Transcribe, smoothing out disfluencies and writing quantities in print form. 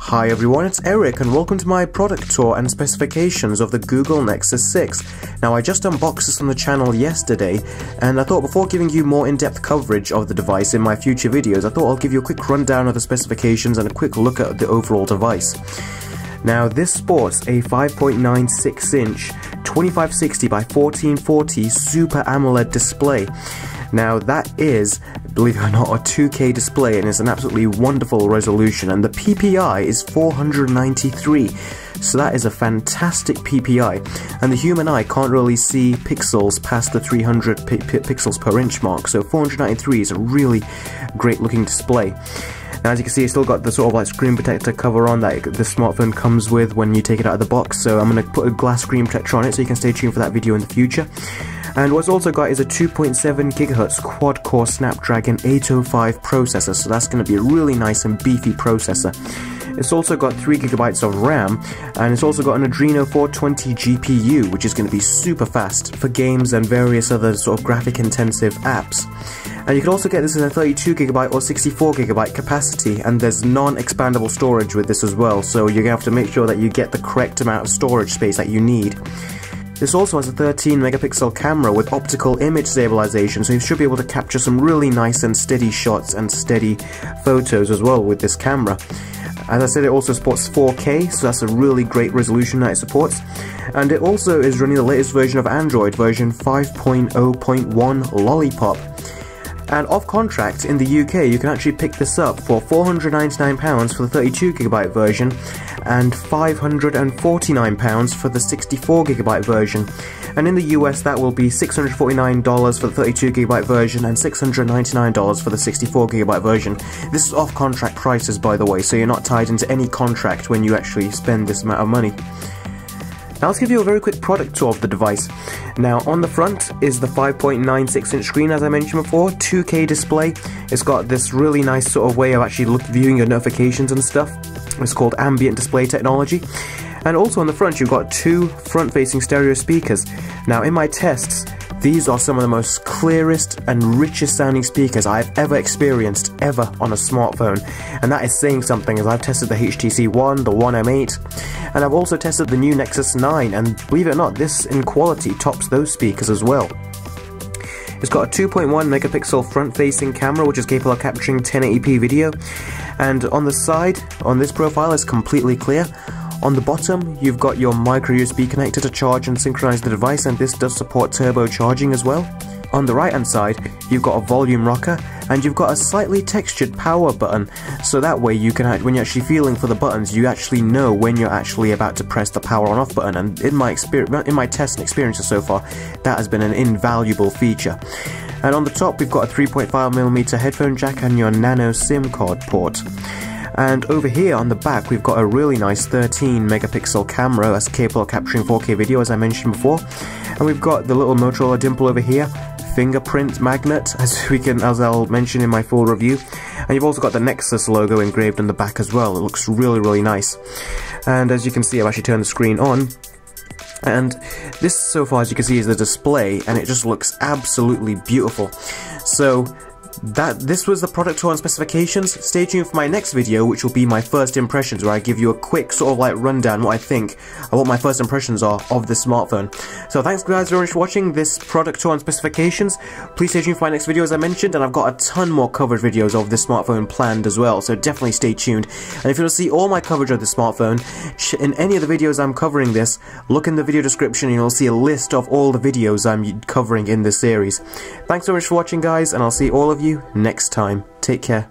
Hi everyone, it's Eric and welcome to my product tour and specifications of the Google Nexus 6. Now I just unboxed this on the channel yesterday and I thought before giving you more in-depth coverage of the device in my future videos, I thought I'll give you a quick rundown of the specifications and a quick look at the overall device. Now this sports a 5.96 inch 2560 by 1440 Super AMOLED display. Now that is, believe it or not, a 2K display and it's an absolutely wonderful resolution, and the PPI is 493, so that is a fantastic PPI, and the human eye can't really see pixels past the 300 pixels per inch mark, so 493 is a really great looking display. And as you can see, it's still got the sort of like screen protector cover on that the smartphone comes with when you take it out of the box, so I'm going to put a glass screen protector on it so you can stay tuned for that video in the future. And what's also got is a 2.7 GHz quad-core Snapdragon 805 processor, so that's going to be a really nice and beefy processor. It's also got 3 GB of RAM, and it's also got an Adreno 420 GPU, which is going to be super fast for games and various other sort of graphic-intensive apps. And you can also get this in a 32 GB or 64 GB capacity, and there's non-expandable storage with this as well, so you're going to have to make sure that you get the correct amount of storage space that you need. This also has a 13 megapixel camera with optical image stabilization, so you should be able to capture some really nice and steady shots and steady photos as well with this camera. As I said, it also supports 4K, so that's a really great resolution that it supports. And it also is running the latest version of Android, version 5.0.1 Lollipop. And off contract in the UK, you can actually pick this up for £499 for the 32 GB version and £549 for the 64 GB version. And in the US, that will be $649 for the 32 GB version and $699 for the 64 GB version. This is off contract prices, by the way, so you're not tied into any contract when you actually spend this amount of money. Now let's give you a very quick product tour of the device. Now on the front is the 5.96 inch screen, as I mentioned before, 2K display. It's got this really nice sort of way of actually viewing your notifications and stuff. It's called ambient display technology. And also on the front you've got two front-facing stereo speakers. Now in my tests, these are some of the most clearest and richest sounding speakers I've ever experienced ever on a smartphone, and that is saying something, as I've tested the HTC One, the One M8, and I've also tested the new Nexus 9, and believe it or not, this in quality tops those speakers as well. It's got a 2.1 megapixel front-facing camera which is capable of capturing 1080p video, and on the side, on this profile, is completely clear. On the bottom, you've got your micro USB connector to charge and synchronize the device, and this does support turbo charging as well. On the right hand side, you've got a volume rocker, and you've got a slightly textured power button, so that way you can, when you're actually feeling for the buttons, you actually know when you're actually about to press the power on off button, and in my tests and experiences so far, that has been an invaluable feature. And on the top, we've got a 3.5mm headphone jack and your nano SIM card port. And over here on the back, we've got a really nice 13 megapixel camera that's capable of capturing 4K video, as I mentioned before. And we've got the little Motorola dimple over here, fingerprint magnet, as I'll mention in my full review. And you've also got the Nexus logo engraved on the back as well. It looks really, really nice. And as you can see, I've actually turned the screen on. And this, so far as you can see, is the display, and it just looks absolutely beautiful. So this was the product tour and specifications. Stay tuned for my next video, which will be my first impressions, where I give you a quick sort of like rundown what I think and what my first impressions are of this smartphone. So thanks guys very much for watching this product tour and specifications. Please stay tuned for my next video, as I mentioned, and I've got a ton more coverage videos of this smartphone planned as well, so definitely stay tuned. And if you want to see all my coverage of this smartphone in any of the videos I'm covering this, look in the video description and you'll see a list of all the videos I'm covering in this series. Thanks so much for watching guys, and I'll see all of you next time. Take care.